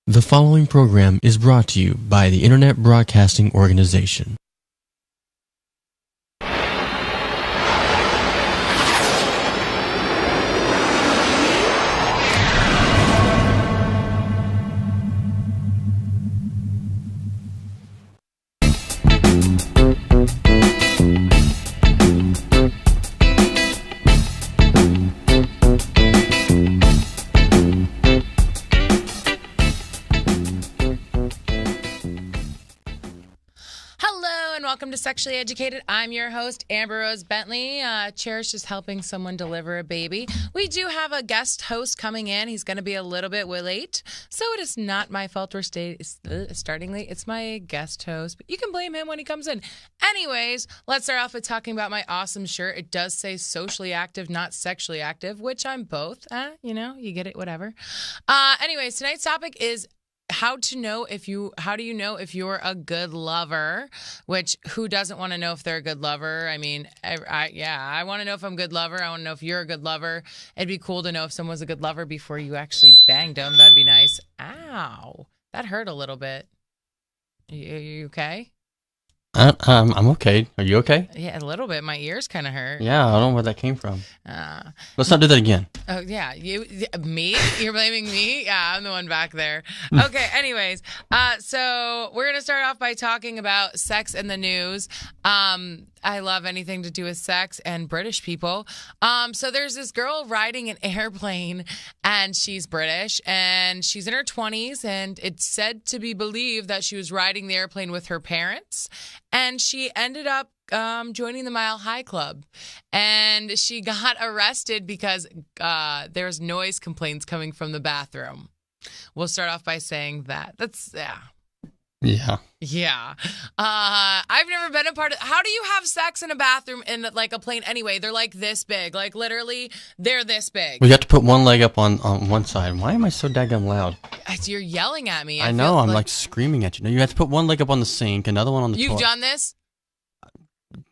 The following program is brought to you by the Internet Broadcasting Organization. Welcome to Sexually Educated. I'm your host, Amber Rose Bentley. Cherish is helping someone deliver a baby. We do have a guest host coming in. He's going to be a little bit late, so it is not my fault we're starting late. It's my guest host, but you can blame him when he comes in. Anyways, let's start off with talking about my awesome shirt. It does say socially active, not sexually active, which I'm both. You get it, whatever. Anyways, tonight's topic is how do you know if you're a good lover? Which, who doesn't want to know if they're a good lover? I mean, I want to know if I'm a good lover. I want to know if you're a good lover. It'd be cool to know if someone's a good lover before you actually banged them. That'd be nice. Ow, that hurt a little bit. You okay? I'm okay. Are you okay? Yeah, a little bit. My ears kind of hurt. Yeah, I don't know where that came from. Let's not do that again. Oh, yeah. Me? You're blaming me? Yeah, I'm the one back there. Okay, anyways. So we're going to start off by talking about sex in the news. I love anything to do with sex and British people. So there's this girl riding an airplane, and she's British, and she's in her 20s, and it's said to be believed that she was riding the airplane with her parents, and she ended up joining the Mile High Club, and she got arrested because there's noise complaints coming from the bathroom. We'll start off by saying that. Yeah. I've never been a part of. How do you have sex in a bathroom in like a plane anyway? They're like this big. Like literally, they're this big. We have to put one leg up on one side. Why am I so daggum loud? You're yelling at me. I know. I'm like screaming at you. No, you have to put one leg up on the sink, another one on the toilet. You've done this?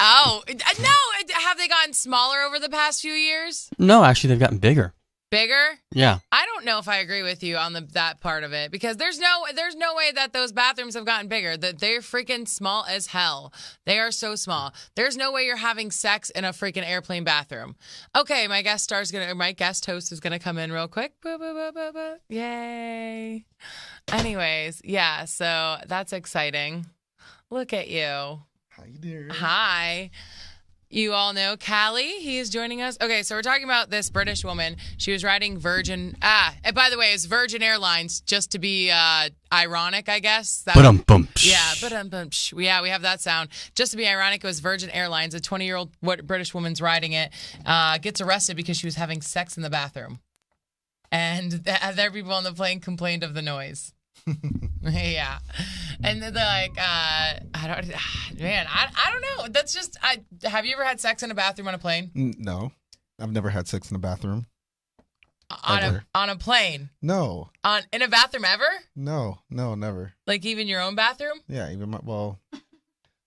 Oh, no. Have they gotten smaller over the past few years? No, actually, they've gotten bigger. Bigger? Yeah. I don't know if I agree with you on that part of it, because there's no way that those bathrooms have gotten bigger. That they're freaking small as hell. They are so small. There's no way you're having sex in a freaking airplane bathroom. Okay, my guest host is gonna come in real quick. Boo, boo, boo, boo, boo. Yay. Anyways, yeah, so that's exciting. Look at you. How you doing? Hi. You all know Callie. He is joining us. Okay, so we're talking about this British woman. She was riding Virgin. And by the way, it's Virgin Airlines, just to be ironic, I guess. Yeah, we have that sound. Just to be ironic, it was Virgin Airlines. A 20-year-old British woman's riding it. Gets arrested because she was having sex in the bathroom. And the other people on the plane complained of the noise. Yeah. And then they're like, I don't know. That's just, have you ever had sex in a bathroom on a plane? No. I've never had sex in a bathroom. On a plane? No. In a bathroom ever? No, never. Like even your own bathroom? Yeah,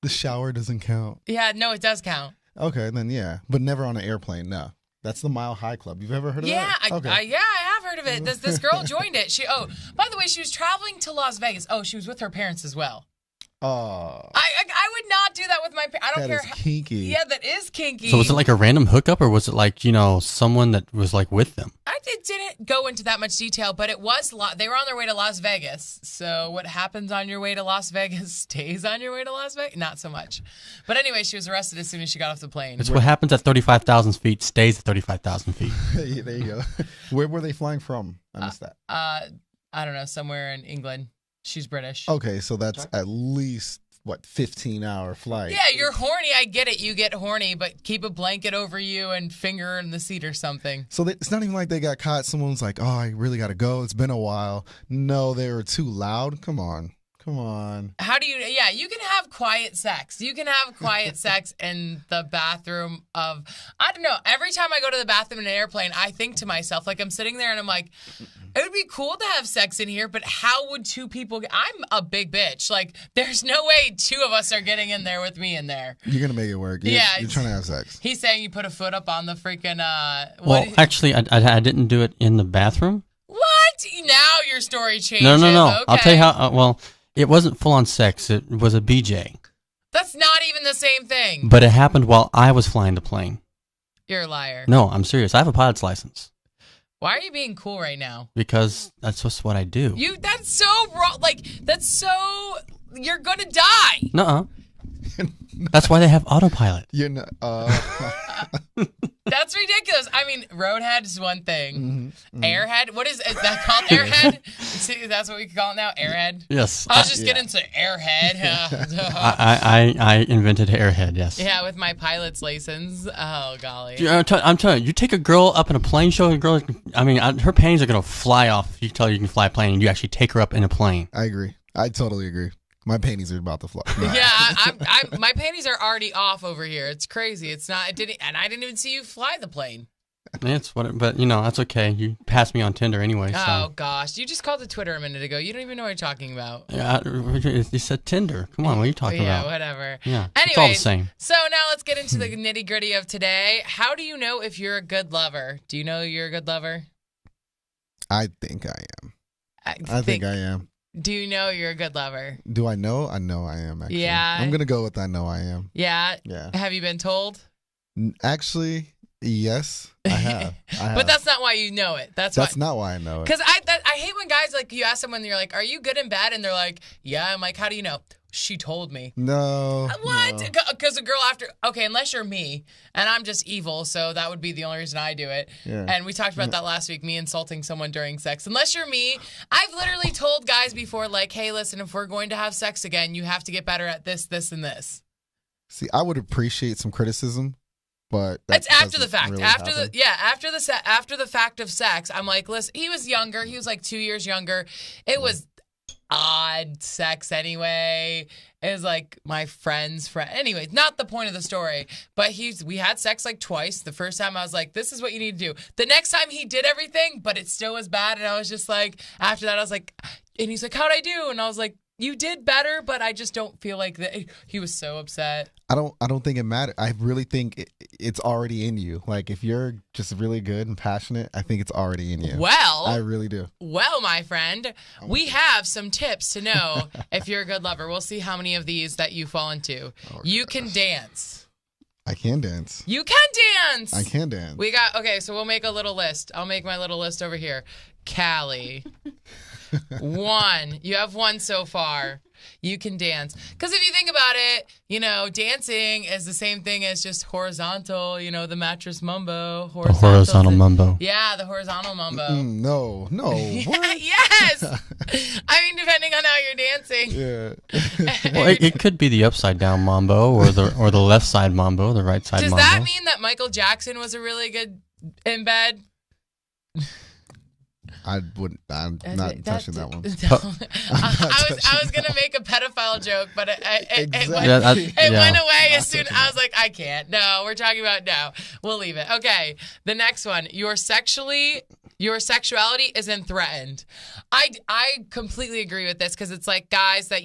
the shower doesn't count. Yeah, no, it does count. Okay, then yeah. But never on an airplane, no. That's the Mile High Club. You've ever heard of that? I have heard of it. This girl joined it. By the way, she was traveling to Las Vegas. Oh, she was with her parents as well. Oh. I would not do that with my parents. I don't care. That is kinky. Yeah, that is kinky. So was it like a random hookup, or was it like, someone that was like with them? I didn't go into that much detail, but it was they were on their way to Las Vegas. So what happens on your way to Las Vegas stays on your way to Las Vegas? Not so much. But anyway, she was arrested as soon as she got off the plane. It's what happens at 35,000 feet stays at 35,000 feet. There you go. Where were they flying from? I missed that. I don't know, somewhere in England. She's British. Okay, so that's at least 15-hour flight. Yeah, you're horny. I get it. You get horny, but keep a blanket over you and finger in the seat or something. So it's not even like they got caught. Someone's like, oh, I really got to go. It's been a while. No, they were too loud. Come on. How do you can have quiet sex. You can have quiet sex in the bathroom I don't know. Every time I go to the bathroom in an airplane, I think to myself, like I'm sitting there and I'm like, it would be cool to have sex in here, but how would two people I'm a big bitch. Like, there's no way two of us are getting in there with me in there. You're going to make it work. You're trying to have sex. He's saying you put a foot up on the freaking... Actually, I didn't do it in the bathroom. What? Now your story changes. No. Okay. I'll tell you how. Well, it wasn't full on sex. It was a BJ. That's not even the same thing. But it happened while I was flying the plane. You're a liar. No, I'm serious. I have a pilot's license Why are you being cool right now? because that's just what I do. That's so wrong. Like, that's so. You're gonna die. Nuh-uh. That's why they have autopilot. You're not. That's ridiculous. I mean, roadhead is one thing. Mm-hmm. Airhead, is that called? Airhead? See, that's what we call it now. Airhead. Yes. I was just getting to airhead. I invented airhead, yes. Yeah, with my pilot's license. Oh golly. I'm telling you, you take a girl up in a plane, show a girl, her panties are going to fly off if you tell her you can fly a plane and you actually take her up in a plane. I agree. I totally agree. My panties are about to fly. No. Yeah, my panties are already off over here. It's crazy. It's not. I didn't even see you fly the plane. That's but that's okay. You passed me on Tinder anyway. So. Oh gosh, you just called the Twitter a minute ago. You don't even know what you're talking about. Yeah, you said Tinder. Come on, what are you talking about? Yeah, whatever. Yeah, Anyways, it's all the same. So now let's get into the nitty gritty of today. How do you know if you're a good lover? Do you know you're a good lover? I think I am. I think I am. Do you know you're a good lover? Do I know? I know I am, actually. Yeah. I'm going to go with I know I am. Yeah. Yeah. Have you been told? Actually, yes, I have. But that's not why you know it. That's not why I know it. Because I hate when guys, like, you ask someone, you're like, are you good in bed? And they're like, yeah. I'm like, how do you know? She told me. No. What? Because a girl unless you're me, and I'm just evil, so that would be the only reason I do it. Yeah. And we talked about that last week, me insulting someone during sex. Unless you're me, I've literally told guys before, like, hey, listen, if we're going to have sex again, you have to get better at this, this, and this. See, I would appreciate some criticism, but It's after the fact. Really after the fact of sex, I'm like, listen, he was younger. He was like 2 years younger. It was odd sex anyway. It was like my friend's friend. Anyway, not the point of the story. But we had sex like twice. The first time I was like, this is what you need to do. The next time he did everything, but it still was bad. And I was just like, after that, I was like, and he's like, how'd I do? And I was like, you did better, but I just don't feel like that. He was so upset. I don't think it matters. I really think it's already in you. Like, if you're just really good and passionate, I think it's already in you. Well, I really do. Well, my friend, we have some tips to know if you're a good lover. We'll see how many of these that you fall into. You can dance. I can dance. You can dance. I can dance. So we'll make a little list. I'll make my little list over here. Callie. 1. You have 1 so far. You can dance. Because if you think about it, dancing is the same thing as just horizontal, the mattress mambo. Horizontal mambo. Yeah, the horizontal mambo. No. What? Yes. I mean, depending on how you're dancing. Yeah. Well, it could be the upside down mambo or the left side mambo, the right side mambo. Does that mean that Michael Jackson was a really good in bed? I'm not touching that one. I was gonna make a pedophile joke, but it went away as soon. I was like, I can't. No, we're talking about no. We'll leave it. Okay, the next one. Your sexuality isn't threatened. I completely agree with this because it's like guys that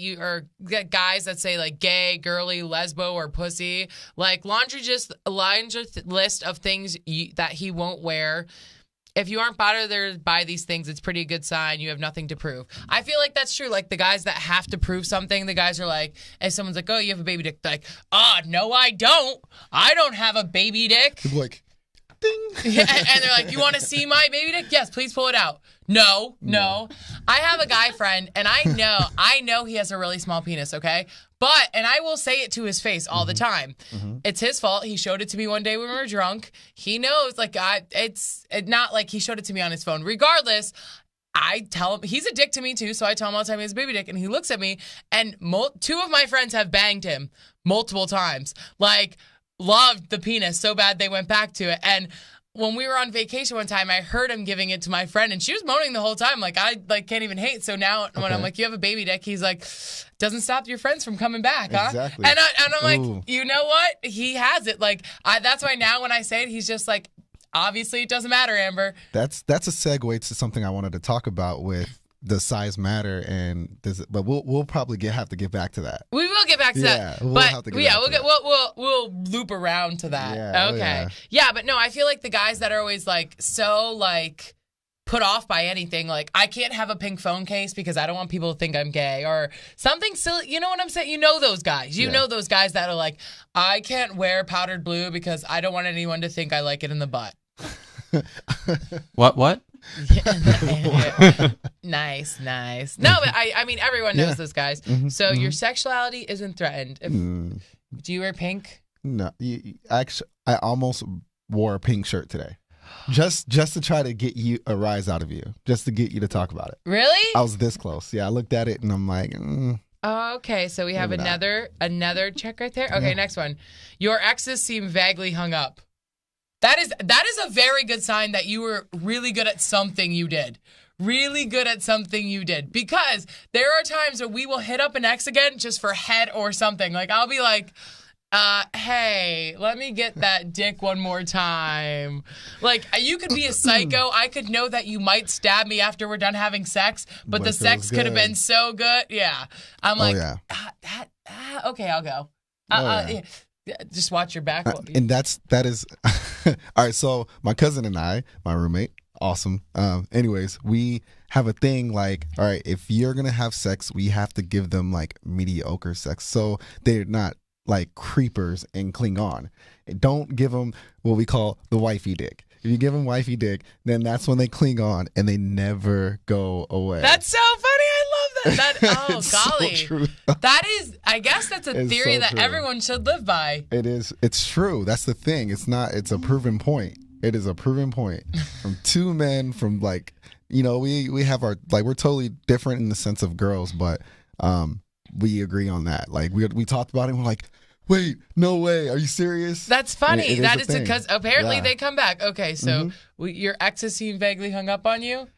say like gay, girly, lesbo, or pussy. Like laundry list of things that he won't wear. If you aren't bothered by these things, it's pretty good sign you have nothing to prove. I feel like that's true. Like the guys that have to prove something, the guys are like, if someone's like, oh, you have a baby dick, they're like, no, I don't. I don't have a baby dick. Like, ding. And they're like, you want to see my baby dick? Yes, please pull it out. No. I have a guy friend, and I know he has a really small penis, okay? And I will say it to his face all the time. Mm-hmm. It's his fault. He showed it to me one day when we were drunk. He knows, it's not like he showed it to me on his phone. Regardless, I tell him, he's a dick to me too, so I tell him all the time he has a baby dick, and he looks at me, and 2 of my friends have banged him multiple times. Like, loved the penis so bad they went back to it. And when we were on vacation one time, I heard him giving it to my friend, and she was moaning the whole time. Like, I can't even hate. So now when I'm like, you have a baby dick, he's like, doesn't stop your friends from coming back, huh? Exactly. And I'm like, you know what? He has it. Like, that's why now when I say it, he's just like, obviously it doesn't matter, Amber. That's a segue to something I wanted to talk about with the size matter, but we'll probably have to get back to that. We will get back to that. We'll loop around to that. Yeah, okay. Yeah, but no, I feel like the guys that are always like so like put off by anything. Like, I can't have a pink phone case because I don't want people to think I'm gay or something silly. You know what I'm saying? You know those guys. You know those guys that are like, I can't wear powdered blue because I don't want anyone to think I like it in the butt. What? Nice. No, but I mean, everyone knows those guys. So your sexuality isn't threatened. Do you wear pink? No, actually, I almost wore a pink shirt today. Just to try to get you a rise out of you, just to get you to talk about it. Really? I was this close. Yeah, I looked at it and I'm like, Okay, so we have another check right there. Okay, next one. Your exes seem vaguely hung up. That is a very good sign that you were really good at something you did. Really good at something you did. Because there are times where we will hit up an ex again just for head or something. Like, I'll be like, hey, let me get that dick one more time. Like, you could be a psycho. I could know that you might stab me after we're done having sex, but the sex could have been so good. Yeah. I'm like, okay, I'll go. Just watch your back. And that is all right. So my cousin and I, my roommate, awesome. Anyways, we have a thing like, all right, if you're gonna have sex, we have to give them like mediocre sex, so they're not like creepers and cling on. Don't give them what we call the wifey dick. If you give them wifey dick, then that's when they cling on and they never go away. That's so funny. I love that. Oh, golly. So true. That is, I guess that's a theory that everyone should live by. It is. It's true. That's the thing. It's a proven point. It is a proven point from two men from like, we have our, like, we're totally different in the sense of girls, but we agree on that. Like we talked about it and we're like, wait, no way. Are you serious? That's funny. That is because apparently they come back. Okay, so your exes seem vaguely hung up on you?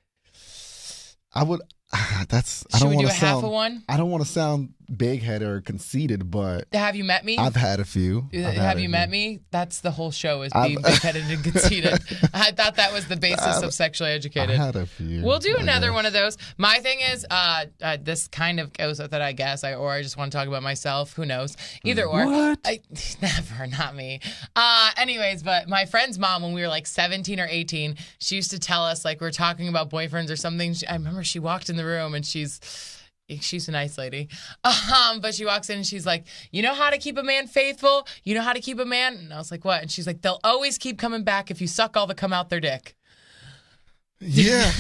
I would. Should we do a half of one? I don't want to sound big-headed or conceited, but have you met me? I've had a few. Have you met me? That's the whole show, is being big-headed and conceited. I thought that was the basis of Sexually Educated. I had a few. We'll do another one of those. My thing is, this kind of goes with it, I guess, or I just want to talk about myself. Who knows? Either or. What? Never, not me. Anyways, but my friend's mom, when we were like 17 or 18, she used to tell us, like, we were talking about boyfriends or something. I remember she walked in the room and she's a nice lady. But she walks in and she's like, you know how to keep a man faithful? You know how to keep a man? And I was like, what? And she's like, they'll always keep coming back if you suck all the cum out their dick. Yeah.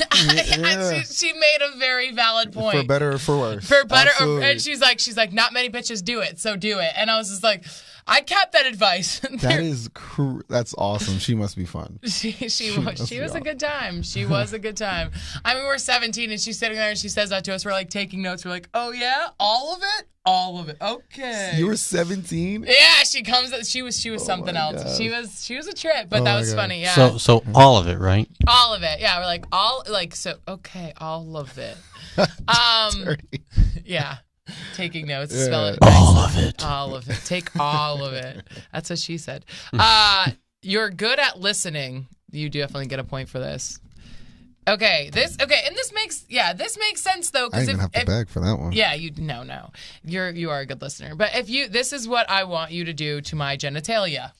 She made a very valid point. For better or for worse. For better, and she's like, not many bitches do it, so do it. And I was just like, I kept that advice. That's awesome. She must be fun. She was a good time. She was a good time. I mean, we're 17 and she's sitting there and she says that to us. We're like taking notes. We're like, oh yeah, all of it. All of it. Okay. You were 17? Yeah, she comes. She was something else. Gosh. She was a trip, but that was funny. Yeah. So all of it, right? All of it. Yeah, we're like okay, all of it. Yeah. Taking notes. Yeah. Spell it. All of it. All of it. Take all of it. That's what she said. You're good at listening. You definitely get a point for this. Okay, and this makes sense though. I didn't have to beg for that one. Yeah, no. You are a good listener. But this is what I want you to do to my genitalia.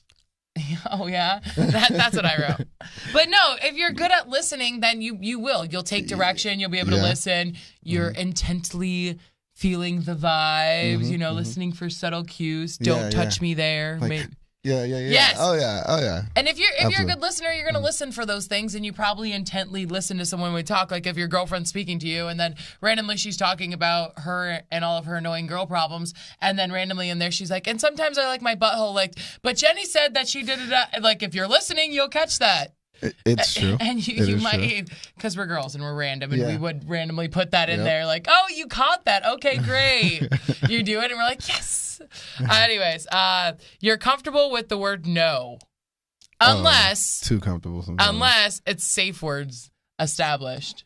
Oh yeah, that's what I wrote. But no, if you're good at listening, then you'll take direction. You'll be able to listen. You're intently feeling the vibes. Listening for subtle cues. Don't touch me there. Like, yeah. Yes. Oh yeah. And if you're a good listener, you're gonna listen for those things, and you probably intently listen to someone when we talk. Like if your girlfriend's speaking to you, and then randomly she's talking about her and all of her annoying girl problems, and then randomly in there she's like, and sometimes I like my butthole licked, but Jenny said that she did it. Like if you're listening, you'll catch that. It's true. And you might, because we're girls and we're random, and we would randomly put that in there, like, oh, you caught that. Okay, great. You do it, and we're like, yes. Anyways, you're comfortable with the word no, unless too comfortable sometimes. Unless it's safe words established.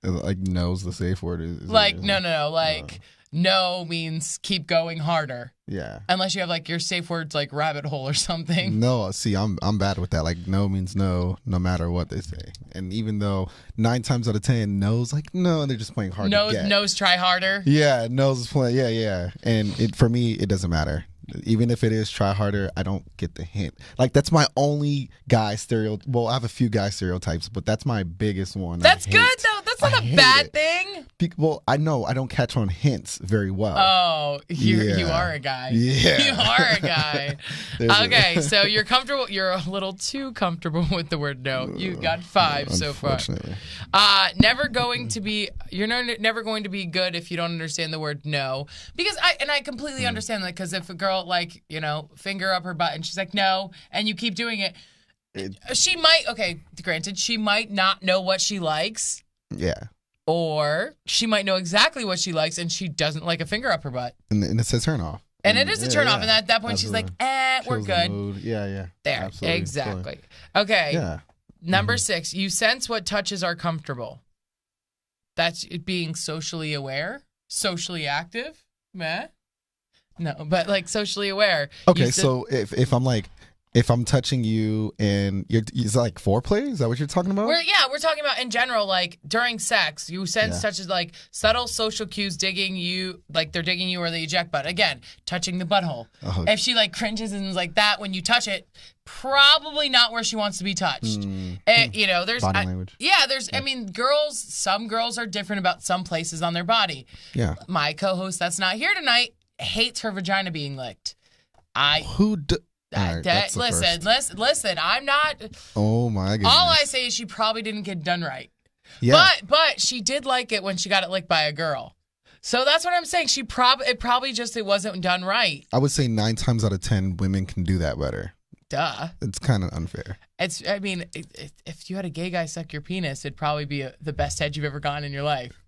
Like no's the safe word. No. Like no means keep going harder. Yeah. Unless you have like your safe words like rabbit hole or something. No, see, I'm bad with that. Like no means no matter what they say. And even though 9 times out of 10 no's like no, they're just playing hard to get. No's try harder. Yeah, no's is playing. Yeah. And for me, it doesn't matter. Even if it is try harder, I don't get the hint. Like that's my only guy stereotype. Well, I have a few guy stereotypes, but that's my biggest one. That's good though. That's not I a hate bad it. thing. Well, I know I don't catch on hints very well. Oh, you Yeah. are a guy. Yeah. You are a guy. There's a- Okay, so you're comfortable. You're a little too comfortable with the word no. You got 5 so far. Unfortunately. Never going to be. You're never going to be good if you don't understand the word no. Because I completely understand that. Because if a girl like finger up her butt and she's like no, and you keep doing it, she might. Okay, granted, she might not know what she likes. Yeah. Or she might know exactly what she likes and she doesn't like a finger up her butt. And it's a turn off. And it is a turn off. And at that point, she's like, we're Kills the good. mood. Yeah. There. Absolutely. Exactly. Okay. Yeah. Number 6, you sense what touches are comfortable. That's it being socially aware, socially active. Meh. No, but like socially aware. Okay, You said- so if I'm like, if I'm touching you and is it like foreplay? Is that what you're talking about? We're talking about in general, like during sex, you sense Yeah. touches like subtle social cues digging you, like they're digging you or the eject butt. Again, touching the butthole. Oh. If she like cringes and is like that when you touch it, probably not where she wants to be touched. There's Body language. I mean, some girls are different about some places on their body. Yeah. My co-host that's not here tonight hates her vagina being licked. Who? All right, that's the Listen, I'm not. Oh my goodness. All I say is she probably didn't get done right. Yeah. But she did like it when she got it licked by a girl. So that's what I'm saying. It wasn't done right. I would say 9 times out of 10 women can do that better. Duh. It's kind of unfair. If you had a gay guy suck your penis, it'd probably be the best head you've ever gotten in your life.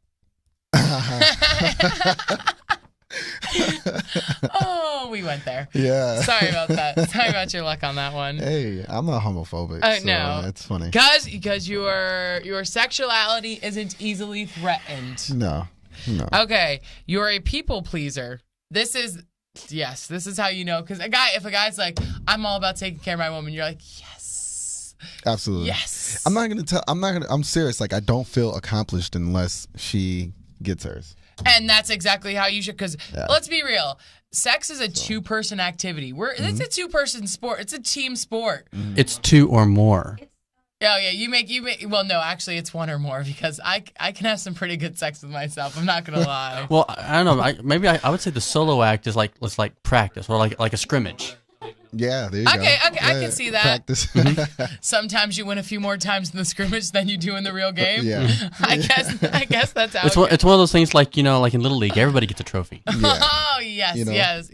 Oh, we went there. Yeah. Sorry about that. Sorry about your luck on that one. Hey, I'm not homophobic. So No. it's funny. Because your sexuality isn't easily threatened. No. Okay, you're a people pleaser. This is how you know. Because if a guy's like, I'm all about taking care of my woman, you're like, yes, Absolutely. yes. I'm serious. Like, I don't feel accomplished unless she gets hers. And that's exactly how you should. Because let's be real, sex is a 2-person activity. It's a 2-person sport. It's a team sport. It's 2 or more. Oh yeah, you make. Well, no, actually, it's 1 or more because I can have some pretty good sex with myself. I'm not gonna lie. Well, I don't know. Maybe I would say the solo act is like practice or like a scrimmage. Yeah, there you go. Okay, I Yeah, can see that. Practice. Sometimes you win a few more times in the scrimmage than you do in the real game. Yeah. I guess that's how It's it one, it's one of those things like in Little League, everybody gets a trophy. Yeah. Oh yes, You know? yes.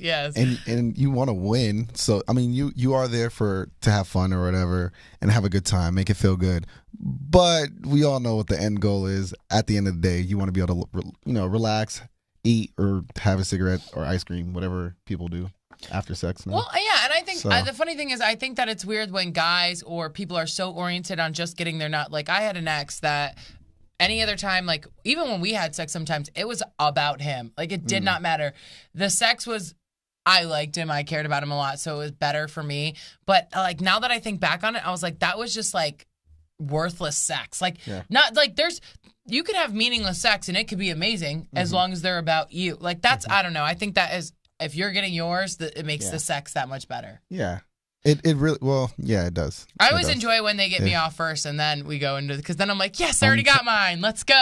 And you want to win, so I mean you are there to have fun or whatever and have a good time, make it feel good. But we all know what the end goal is. At the end of the day, you want to be able to relax, eat, or have a cigarette or ice cream, whatever people do after sex. No? Well, yeah, and I think So- the funny thing is, I think that it's weird when guys or people are so oriented on just getting their nut. Like I had an ex that any other time, like even when we had sex, sometimes it was about him. Like it did not matter. The sex was. I liked him. I cared about him a lot, so it was better for me. But like now that I think back on it, I was like, that was just like worthless sex. Like not like you could have meaningless sex and it could be amazing as long as they're about you. Like that's I don't know. I think that is if you're getting yours, it makes the sex that much better. Yeah. It really it does. I It always does. enjoy when they get me off first and then we go into because then I'm like, yes, I already got mine. Let's go.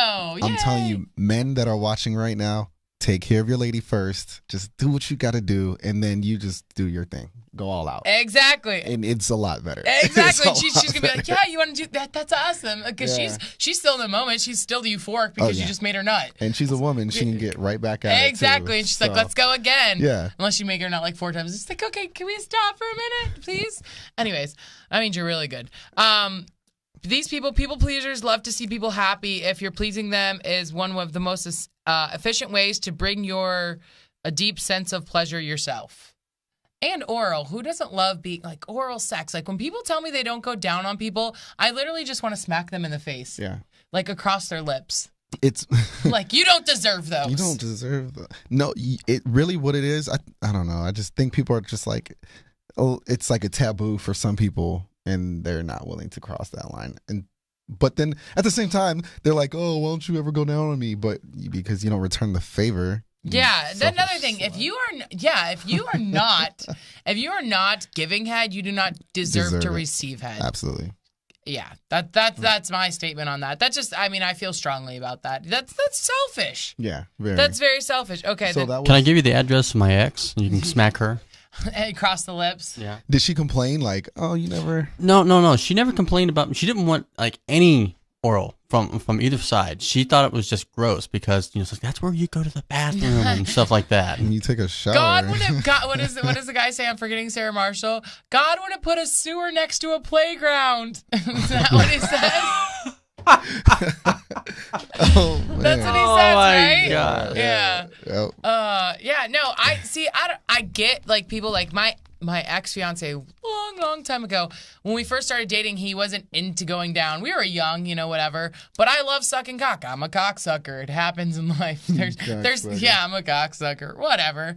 I'm telling you, men that are watching right now, take care of your lady first. Just do what you got to do, and then you just do your thing. Go all out. Exactly. And it's a lot better. Exactly. It's a She's lot gonna be like, better. yeah, you want to do that? That's awesome. Because she's still in the moment. She's still euphoric because you just made her nut. And she's a woman. She can get right back at it. Exactly. Too. And she's like, let's go again. Yeah. Unless you make her nut like 4 times. It's like, okay, can we stop for a minute, please? Anyways, that means you're really good. These people pleasers, love to see people happy. If you're pleasing them is one of the most efficient ways to bring a deep sense of pleasure yourself. And oral. Who doesn't love being like oral sex? Like when people tell me they don't go down on people, I literally just want to smack them in the face. Yeah. Like across their lips. It's Like you don't deserve those. you don't deserve the. No, it really what it is. I don't know. I just think people are just like, oh, it's like a taboo for some people, and they're not willing to cross that line. But then at the same time, they're like, oh, why don't you ever go down on me? But because you don't return the favor, Yeah, Selfish another thing. If you are not giving head, you do not deserve to it. receive head. Absolutely. Yeah, that's my statement on that. That's just, I mean, I feel strongly about that. That's selfish. Yeah, very. That's very selfish. Okay, so then, that was, Can I give you the address of my ex? And you can smack her. cross the lips. Yeah. Did she complain like, oh, you never? No. She never complained about. She didn't want like any oral from either side. She thought it was just gross because it's like that's where you go to the bathroom and stuff like that. And you take a shower. What does the guy say? I'm forgetting Sarah Marshall. God would have put a sewer next to a playground. Is that what he says? Oh, man. That's what he Oh says, my right? God. Yeah. Oh. No, I get like people like my ex-fiance long time ago when we first started dating, he wasn't into going down. We were young, whatever, but I love sucking cock. I'm a cocksucker. It happens in life. I'm a cocksucker. Whatever.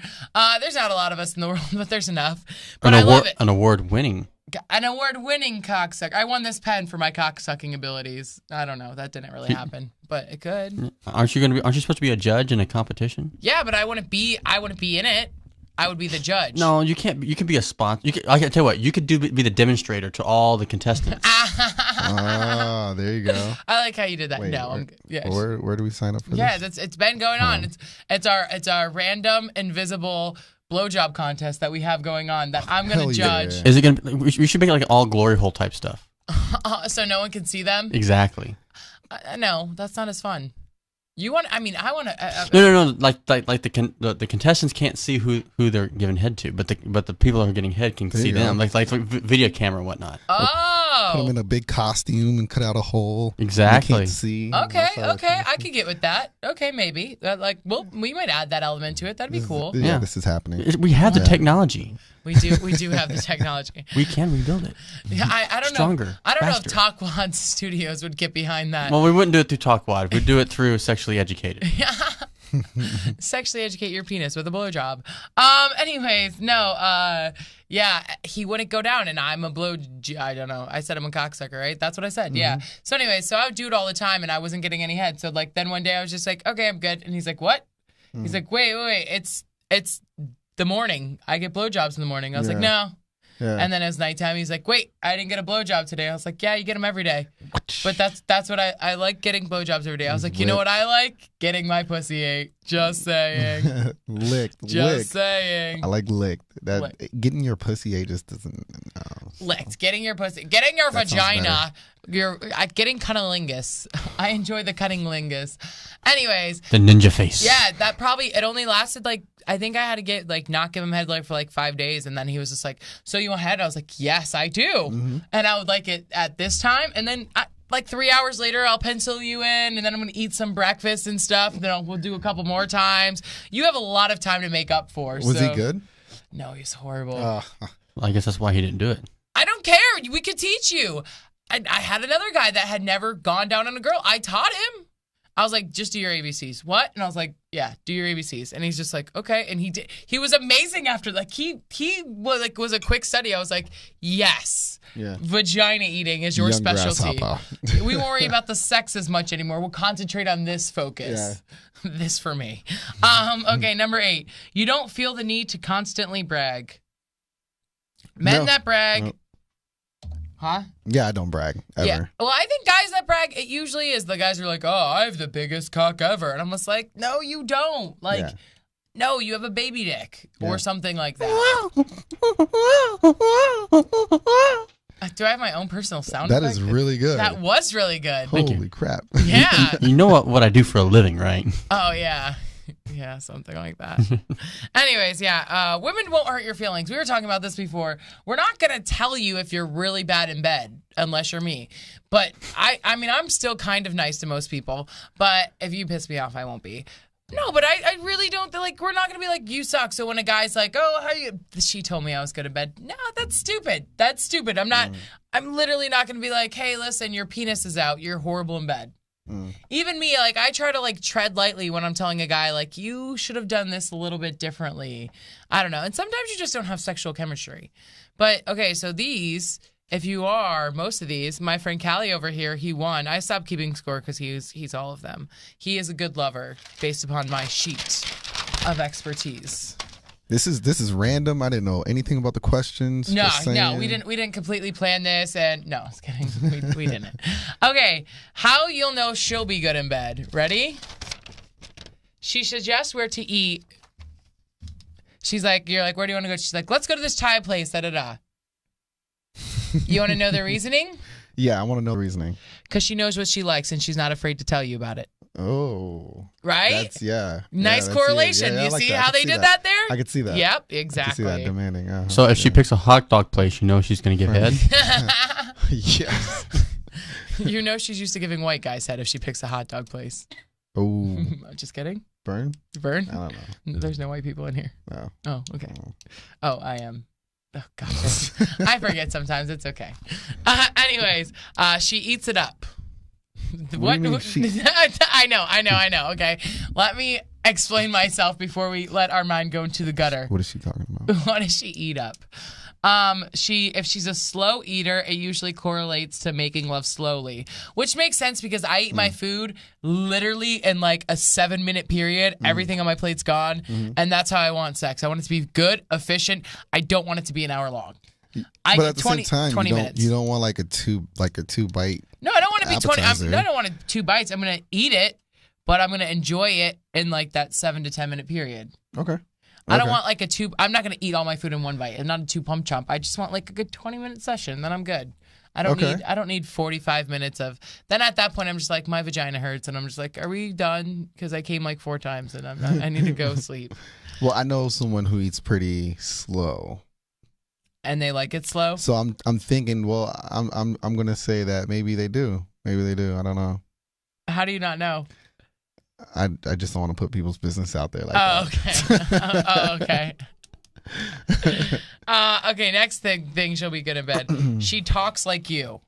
There's not a lot of us in the world, but there's enough. But I love it. An award-winning. An award-winning cocksucker. I won this pen for my cocksucking abilities. I don't know. That didn't really happen, but it could. Aren't you supposed to be a judge in a competition? Yeah, but I wouldn't be in it. I would be the judge. No, you can't. You can be a sponsor. I can tell you what. You could be the demonstrator to all the contestants. Ah, there you go. I like how you did that. Wait, where do we sign up for yeah, this? it's been going on. It's our random invisible blowjob contest that we have going on that I'm gonna Hell judge. yeah. Is it gonna? We should make it like all glory hole type stuff. So no one can see them. Exactly. No, that's not as fun. You want? I mean, I want to. No. Like the contestants can't see who they're giving head to, but the people that are getting head can There see you go. them, like video camera and whatnot. Put them Oh. in a big costume and cut out a hole. Exactly. You can't see. Okay. That's how it Okay. goes. I could get with that. Okay, maybe. We might add that element to it. That'd be cool. Yeah, Yeah. this is happening. We have the technology. We do have the technology. We can rebuild it. Yeah, I don't know. Stronger, I don't faster. know if Talkwad Studios would get behind that. Well, we wouldn't do it through Talkwad. We'd do it through Sexually Educated. Sexually educate your penis with a blowjob. Anyways, no. Yeah, he wouldn't go down, and I'm a I don't know. I said I'm a cocksucker, right? That's what I said. Yeah. So anyways, so I would do it all the time, and I wasn't getting any head. So like then one day I was just like, okay, I'm good. And he's like, what? He's like, wait. It's the morning. I get blowjobs in the morning. I was like, no. Yeah. And then it was nighttime. He's like, wait, I didn't get a blowjob today. I was like, yeah, you get them every day. But that's what I like, getting blowjobs every day. I was like, you know what I like? Getting my pussy ate. Just saying. Licked. Just licked. saying. I like licked. That Licked. getting your pussy ate just doesn't. No. Licked. Getting your pussy. Getting your That sounds vagina. Getting cunnilingus. I enjoy the cunnilingus. Anyways, The ninja face. yeah, that probably, it only lasted like, I think I had to get not give him head for like 5 days, and then he was just like, so you want head? I was like, yes, I do. And I would like it at this time, and then like 3 hours later, I'll pencil you in, and then I'm gonna eat some breakfast and stuff. And then we'll do a couple more times. You have a lot of time to make up for. Was he good? No, he's horrible. Well, I guess that's why he didn't do it. I don't care. We could teach you. I had another guy that had never gone down on a girl. I taught him. I was like, just do your ABCs. What? And I was like, yeah, do your ABCs. And he's just like, okay. And he did. He was amazing after. Like he was a quick study. I was like, yes. Yeah. Vagina eating is your Young specialty. grasshopper. We won't worry about the sex as much anymore. We'll concentrate on this focus. This for me. Okay, number 8. You don't feel the need to constantly brag. Men No. that brag. No. Huh? Yeah, I don't brag ever. Yeah. Well, I think guys that brag, it usually is the guys who are like, oh, I have the biggest cock ever. And I'm just like, no, you don't. Like, Yeah. no, you have a baby dick or Yeah. something like that. Do I have my own personal sound That effect? is really good. That was really good. Holy crap. Yeah. You know what I do for a living, right? Oh, yeah. Yeah, something like that. Anyways, yeah, women won't hurt your feelings. We were talking about this before. We're not going to tell you if you're really bad in bed, unless you're me. But, I mean, I'm still kind of nice to most people. But if you piss me off, I won't be. No, but I really don't, we're not going to be like, you suck. So when a guy's like, oh, how you, she told me I was good in bed. No, that's stupid. That's stupid. I'm literally not going to be like, hey, listen, your penis is out. You're horrible in bed. Even me, I try to tread lightly when I'm telling a guy you should have done this a little bit differently. I don't know. And sometimes you just don't have sexual chemistry. But okay, so most of these, my friend Callie over here, he won. I stopped keeping score because he's all of them. He is a good lover based upon my sheet. of expertise. This is random. I didn't know anything about the questions. No, Just saying. we didn't completely plan this, and no, I was kidding. We didn't. Okay, how you'll know she'll be good in bed. Ready? She suggests where to eat. She's like, you're like, where do you want to go? She's like, let's go to this Thai place. Da da da. You want to know the reasoning? Yeah, I want to know the reasoning. Because she knows what she likes, and she's not afraid to tell you about it. Oh, Right? That's Nice that's correlation. Yeah, you I like see that. I how can they see did that there? I could see that. Yep, I can exactly. see that demanding. So if she picks a hot dog place, you know she's going to give head. Yes. You know she's used to giving white guys head if she picks a hot dog place. Oh, Just kidding. burn. Burn? I don't know. There's no white people in here. No. Oh, okay. Oh. Oh, I am. Oh, gosh. I forget sometimes. It's okay. Anyways, she eats it up. What do you mean she- I know. Okay. Let me explain myself before we let our mind go into the gutter. What is she talking about? What does she eat up? If she's a slow eater, it usually correlates to making love slowly, which makes sense because I eat my food literally in like a 7-minute period. Everything on my plate's gone, and that's how I want sex. I want it to be good, efficient. I don't want it to be an hour long. But at the same time, 20 minutes. you don't want like a two bite. No, I don't want to be 20. appetizer. I don't want 2 bites. I'm gonna eat it, but I'm gonna enjoy it in like that 7 to 10 minute period. Okay. I don't Okay. want like I'm not going to eat all my food in one bite. I'm not a 2 pump chomp. I just want like a good 20-minute session. Then I'm good. I don't need 45 minutes of. Then at that point, I'm just like, my vagina hurts. And I'm just like, are we done? Because I came like 4 times and I need to go sleep. Well, I know someone who eats pretty slow. And they like it slow? So I'm thinking, well, I'm gonna say that maybe they do. Maybe they do. I don't know. How do you not know? I just don't want to put people's business out there like Oh, that. okay. Okay, next thing she'll be good in bed. She talks like you.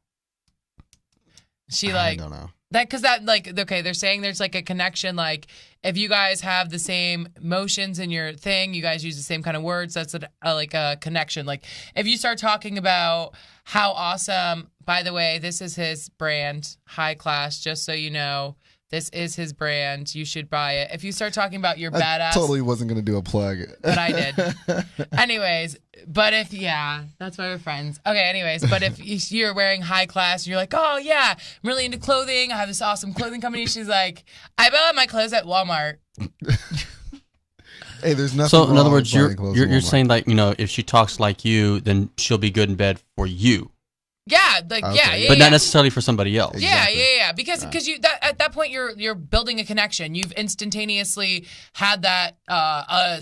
She I don't know. they're saying there's like a connection, like if you guys have the same motions in your thing, you guys use the same kind of words, that's like a connection. Like if you start talking about how awesome, by the way, this is his brand, High Class, just so you know. This is his brand. You should buy it. If you start talking about your badass. I totally wasn't going to do a plug. But I did. Anyways, that's why we're friends. Okay, anyways, but if you're wearing High Class and you're like, oh, yeah, I'm really into clothing. I have this awesome clothing company. She's like, I buy my clothes at Walmart. Hey, there's nothing So in other wrong words, with buying clothes at you're Walmart. saying like, if she talks like you, then she'll be good in bed for you, Yeah, like, Okay. yeah. but not necessarily for somebody else. Exactly. Yeah. Because you at that point you're building a connection. You've instantaneously had that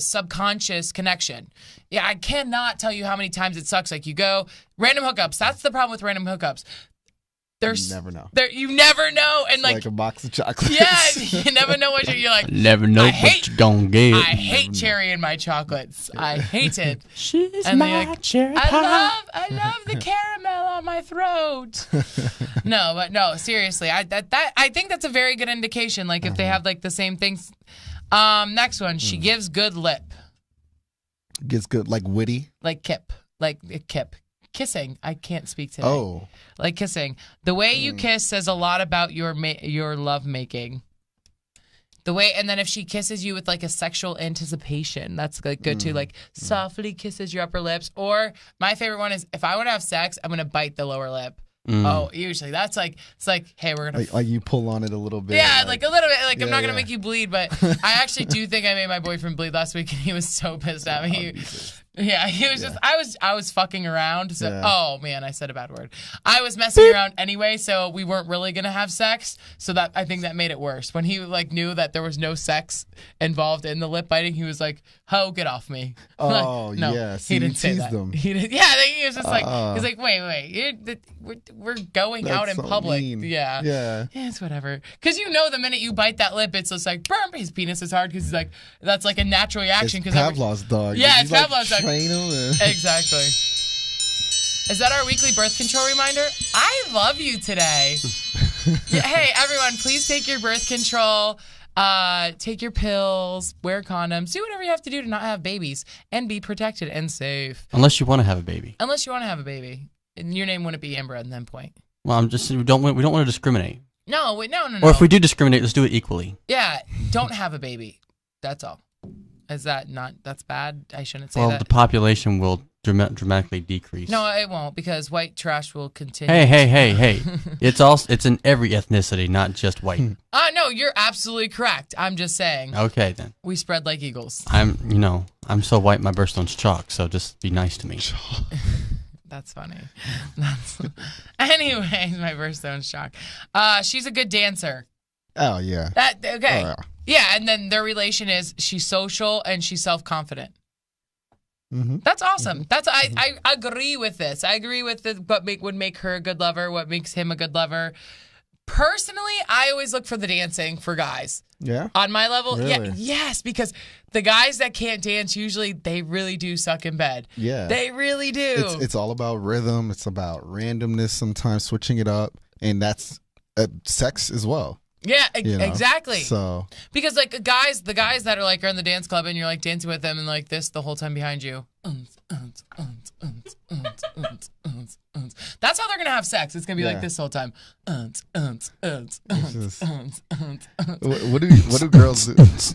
subconscious connection. Yeah, I cannot tell you how many times it sucks. Like you go random hookups. That's the problem with random hookups. You never know. You never know, and Like a box of chocolates. yeah, you never know what you're like. Never know what you're gonna get. I hate cherry in my chocolates. I hate it. She's And my they're like, cherry pie. I love the caramel on my throat. No, seriously. I think that's a very good indication. Like if they have like the same things. Next one, she gives good lip. Gets good, like witty. Like kip. Kissing. I can't speak today. Oh. Like kissing. The way you kiss says a lot about your love making. And then if she kisses you with like a sexual anticipation, that's like good too. Like softly kisses your upper lips. Or my favorite one is if I want to have sex, I'm gonna bite the lower lip. Oh, usually that's like it's like, hey, we're gonna Like you pull on it a little bit. yeah, like a little bit. Like I'm Yeah, not gonna yeah. make you bleed, but I actually do think I made my boyfriend bleed last week, and he was so pissed at me. Yeah, he was just I was fucking around. So oh man, I said a bad word. I was messing around anyway, so we weren't really gonna have sex. So that I think that made it worse. When he like knew that there was no sex involved in the lip biting, he was like, "Ho, get off me." Oh, no, yeah. See, he didn't you say teased that. him. He did, yeah, he was just like he's like, wait, we're going out in That's so public. mean. Yeah. Yeah. Yeah, it's whatever. Because the minute you bite that lip, it's just like, burn, his penis is hard because he's like, that's like a natural reaction. It's Pavlov's dog. Yeah, You, it's like, Pavlov's dog. train him and- Exactly. Is that our weekly birth control reminder? I love you today. Yeah, hey, everyone, please take your birth control. Take your pills, wear condoms, do whatever you have to do to not have babies and be protected and safe. Unless you want to have a baby. Unless you want to have a baby. And your name wouldn't be Amber at that point. Well, we don't want to discriminate. No. Or if we do discriminate, let's do it equally. Yeah, don't have a baby. That's all. Is that not? That's bad. I shouldn't say Well, that. the population will dramatically decrease. No, it won't because white trash will continue. Hey! It's in every ethnicity, not just white. No, you're absolutely correct. I'm just saying. Okay, then. We spread like eagles. I'm so white my birthstone's chalk, so just be nice to me. That's funny. Anyways, my birthstone's shock. She's a good dancer. Oh yeah. Okay. Oh, Yeah, and then their relation is she's social and she's self-confident. Mm-hmm. That's awesome. I agree with this. I agree with what would make her a good lover, what makes him a good lover. Personally, I always look for the dancing for guys. Yeah. On my level, Really? yeah, yes, because the guys that can't dance usually they really do suck in bed. Yeah. They really do. It's all about rhythm. It's about randomness. Sometimes switching it up, and that's sex as well. Yeah, you know? exactly. So Because like the guys that are like are in the dance club and you're like dancing with them and like this the whole time behind you. That's how they're gonna have sex. It's gonna be like this the whole time. what do girls do? That's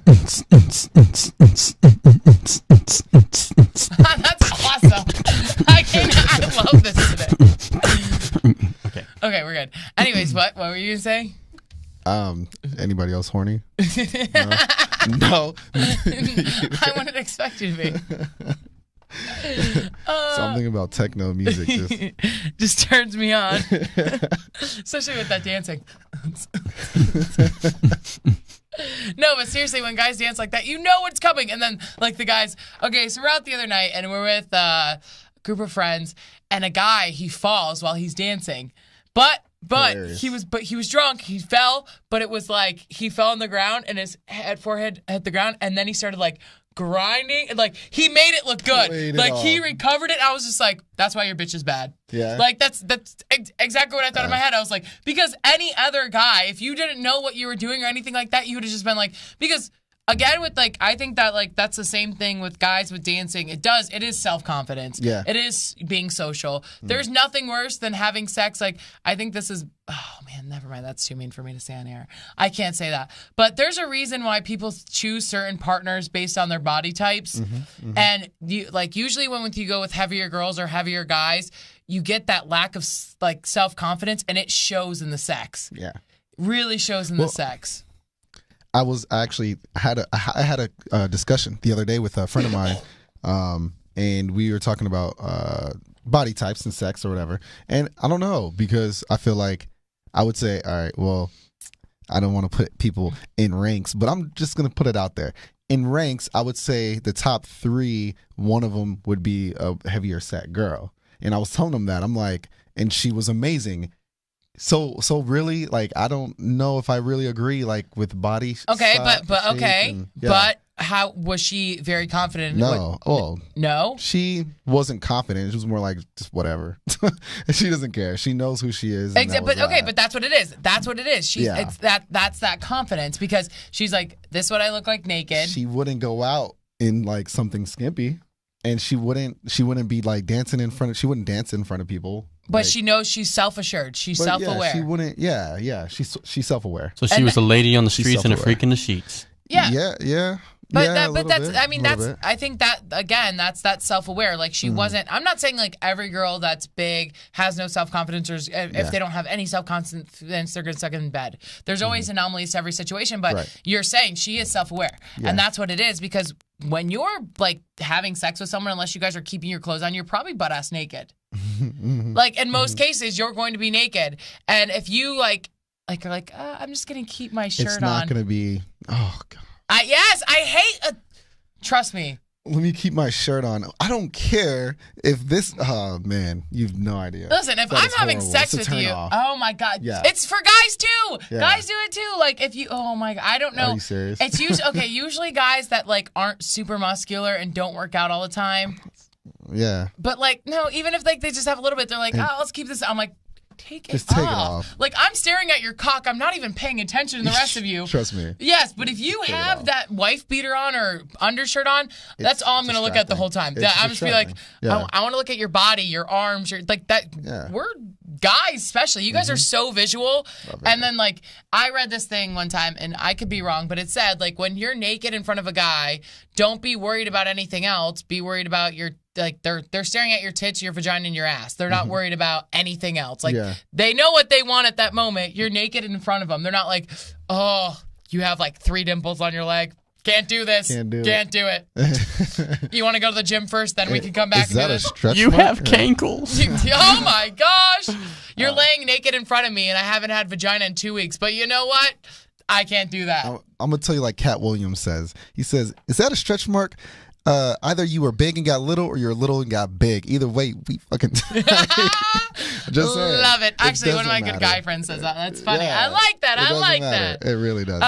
awesome. I love this today. Okay, we're good. Anyways, what were you gonna say? Anybody else horny? No. I wouldn't expect you to be. Something about techno music Just turns me on, especially with that dancing. No, but seriously, when guys dance like that, you know what's coming. And then, like the guys, okay, so we're out the other night and we're with a group of friends, and a guy he falls while he's dancing, but Hilarious. he was drunk. He fell, but it was like he fell on the ground and his forehead hit the ground, and then he started like grinding, and like he made it look good. Played it Like he off. recovered it. I was just like, that's why your bitch is bad. Yeah. Like that's exactly what I thought in my head. I was like, because any other guy, if you didn't know what you were doing or anything like that, you would have just been like, because again with like I think that like that's the same thing with guys with dancing. It is self-confidence. Yeah. It is being social. There's nothing worse than having sex. Like I think this is oh man, never mind. That's too mean for me to say on air. I can't say that. But there's a reason why people choose certain partners based on their body types. And you like usually when you go with heavier girls or heavier guys, you get that lack of like self-confidence, and it shows in the sex. Yeah. Really shows in the sex. I had a discussion the other day with a friend of mine, and we were talking about body types and sex or whatever. And I don't know, because I feel like I would say, all right, well, I don't want to put people in ranks, but I'm just gonna put it out there. In ranks, I would say the top 3, one of them would be a heavier set girl. And I was telling them that I'm like, and she was amazing. So really, like, I don't know if I really agree, like, with body. Okay, shape but how was she very confident? In no, well, no. she wasn't confident. She was more like just whatever. She doesn't care. She knows who she is. And But okay, but that's what it is. That's what it is. Yeah. It's that's that confidence, because she's like, this is what I look like naked. she wouldn't go out in like something skimpy, and she wouldn't be like dancing in front of. She wouldn't dance in front of people. But like, she knows she's self-assured. She's but self-aware. Yeah, she wouldn't. Yeah. She's self-aware. So she was a lady on the streets and a self-aware. freak in the sheets. Yeah. Yeah. But yeah, I think that again, that's that self-aware. Like she wasn't. I'm not saying like every girl that's big has no self-confidence, or if they don't have any self-confidence, they're gonna suck in bed. There's always anomalies to every situation, but Right. you're saying she is self-aware, and that's what it is. Because when you're like having sex with someone, unless you guys are keeping your clothes on, you're probably butt-ass naked. Like in most cases, you're going to be naked, and if you like are like, I'm just gonna keep my shirt It's not on. gonna be. Oh God. Yes, I hate. Trust me. Let me keep my shirt on. I don't care if this. Oh man, you've no idea. Listen, if That I'm is having horrible. sex It's a with you, turn off. oh my God, Yeah. it's for guys too. Yeah. Guys do it too. Like if you, oh my God, I don't know. Are you serious? It's usually okay. Usually guys that like aren't super muscular and don't work out all the time. Yeah. But like no, even if like they just have a little bit, they're like, oh, let's keep this. I'm like, Just take it off. Like I'm staring at your cock. I'm not even paying attention to the rest of you. Trust me. Yes, but if you have that wife beater on or undershirt on, that's all I'm going to look at the whole time. It's I'm just be like, distracting. Yeah. I want to look at your body, your arms, your like that. Yeah. We're guys especially, you guys are so visual. And then like I read this thing one time, and I could be wrong, but it said like when you're naked in front of a guy, don't be worried about anything else. Be worried about your like they're staring at your tits, your vagina, and your ass. They're not worried about anything else. Like they know what they want at that moment. You're naked in front of them. They're not like, oh, you have like 3 dimples on your leg. Can't do this. Can't do it. You want to go to the gym first, then we can come back and do this? You have cankles. Oh my gosh. You're laying naked in front of me, and I haven't had vagina in 2 weeks. But you know what? I can't do that. I'm going to tell you like Cat Williams says. He says, is that a stretch mark? Either you were big and got little, or you're little and got big. Either way, we fucking just saying. Love it. Actually, one of my good guy friends says that. That's funny. Yeah, I like that. I like that. It really does.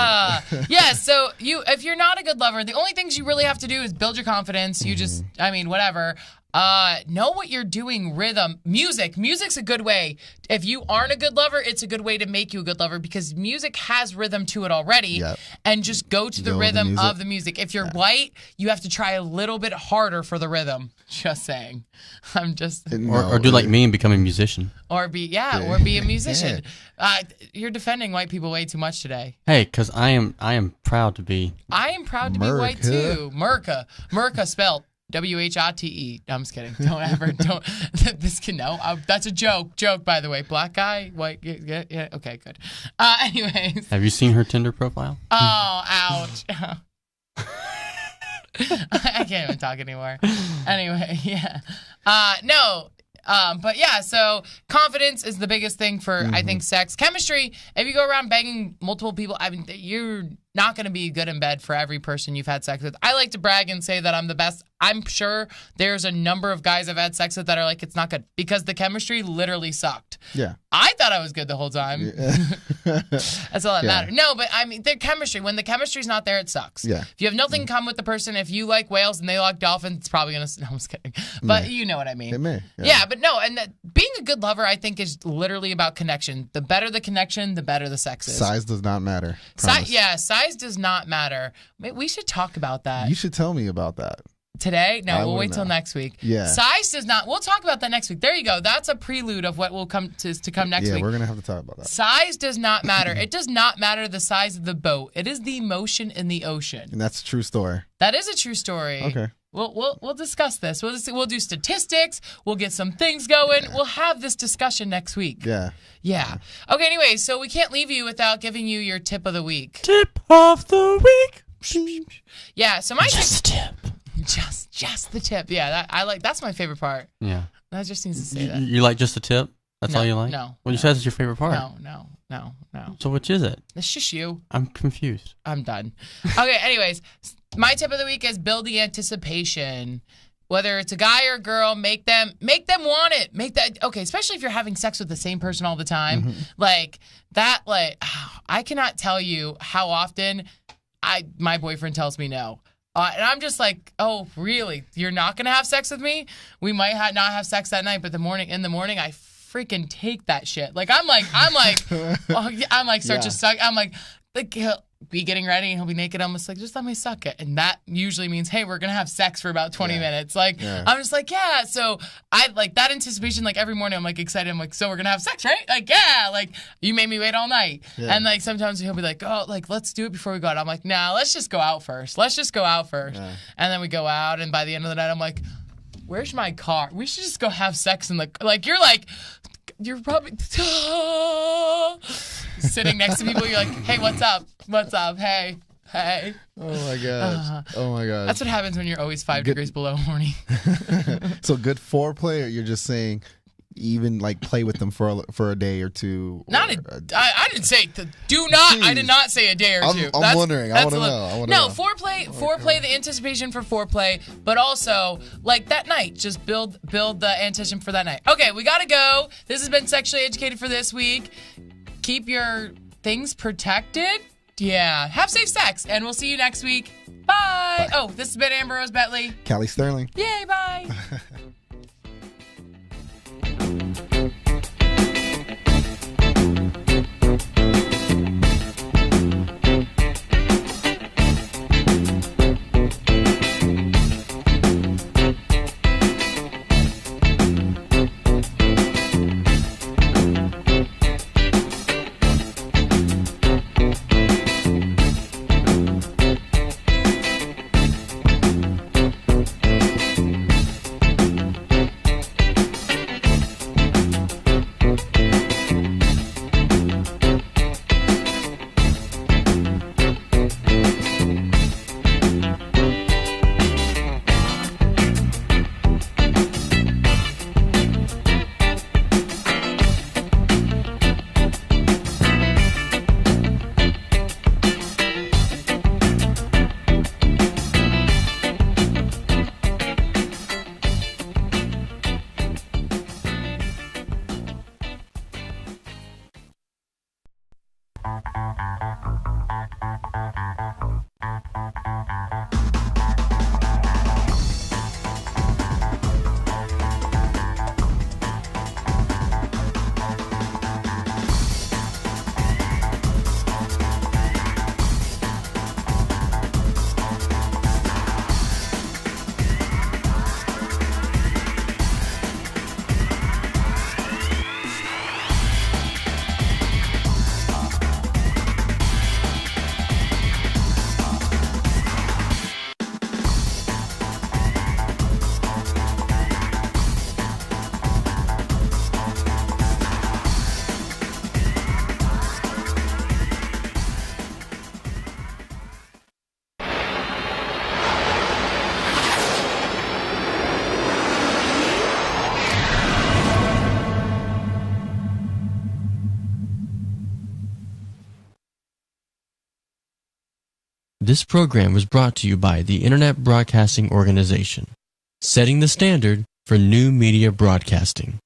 Yeah. So if you're not a good lover, the only things you really have to do is build your confidence. You just, I mean, whatever. Know what you're doing. Rhythm, music's a good way. If you aren't a good lover, it's a good way to make you a good lover, because music has rhythm to it already. And just go to the rhythm of the music. If you're white, you have to try a little bit harder for the rhythm. Just saying. I'm just or do like me and become a musician. Or be a musician. You're defending white people way too much today. Hey, because I am proud to be. I am proud to be white too. Merca spelled WHITE. No, I'm just kidding. Don't. This can no. That's a joke. Joke, by the way. Black guy, white. Yeah. Okay, good. Anyways. Have you seen her Tinder profile? Oh, ouch. I can't even talk anymore. Anyway, yeah. No. But yeah, so confidence is the biggest thing for, I think, sex. Chemistry, if you go around banging multiple people, I mean, you're not going to be good in bed for every person you've had sex with. I like to brag and say that I'm the best. I'm sure there's a number of guys I've had sex with that are like, it's not good, because the chemistry literally sucked. Yeah. I thought I was good the whole time. Yeah. That's all that mattered. No, but I mean, the chemistry, when the chemistry's not there, it sucks. Yeah. If you have nothing in common with the person, if you like whales and they like dolphins, it's probably going to, no, I'm just kidding. But you know what I mean. It may. Yeah, but no, and being a good lover, I think, is literally about connection. The better the connection, the better the sex is. Size does not matter. Size does not matter. We should talk about that. You should tell me about that. Today? No, we'll wait till next week. Yeah. Size does not. We'll talk about that next week. There you go. That's a prelude of what will come to come next week. Yeah, we're going to have to talk about that. Size does not matter. It does not matter the size of the boat. It is the motion in the ocean. And that's a true story. That is a true story. Okay. We'll discuss this. We'll do statistics. We'll get some things going. We'll have this discussion next week. Yeah. Yeah. Okay, anyway, so we can't leave you without giving you your tip of the week. Tip of the week. Yeah, so my Just the tip. Just the tip. Yeah, that's my favorite part. Yeah. That just needs to say that. You like just the tip? That's all you like? No. Well, you said it's your favorite part. No. So which is it? It's just you. I'm confused. I'm done. Okay, anyways, my tip of the week is build the anticipation. Whether it's a guy or a girl, make them want it. Make that okay, especially if you're having sex with the same person all the time. Like that, I cannot tell you how often my boyfriend tells me no. And I'm just like, oh, really? You're not gonna have sex with me? We might not have sex that night, but in the morning, I freaking take that shit. Like I'm like, start to suck. I'm like he'll be getting ready and he'll be naked. I'm just like, just let me suck it, and that usually means, hey, we're gonna have sex for about 20 minutes. Like I'm just like, yeah. So I like that anticipation. Like every morning, I'm like excited. I'm like, so we're gonna have sex, right? Like yeah. Like you made me wait all night, and like sometimes he'll be like, oh, like let's do it before we go out. I'm like, nah, let's just go out first. And then we go out, and by the end of the night, I'm like, where's my car? We should just go have sex in the you're probably sitting next to people. You're like, hey, what's up? Hey. Oh my gosh. Oh my gosh. That's what happens when you're always 5 degrees below horny. So good foreplay, or you're just saying even like play with them for a day or two? I didn't say do not. Jeez. I did not say a day or two. I'm wondering. I want to know. No, foreplay, the anticipation for foreplay, but also like that night, just build the anticipation for that night. Okay, we gotta go. This has been Sexually Educated for this week. Keep your things protected. Yeah, have safe sex, and we'll see you next week. Bye. Oh, this has been Amber Rose Bentley. Callie Sterling. Yay, bye. This program was brought to you by the Internet Broadcasting Organization, setting the standard for new media broadcasting.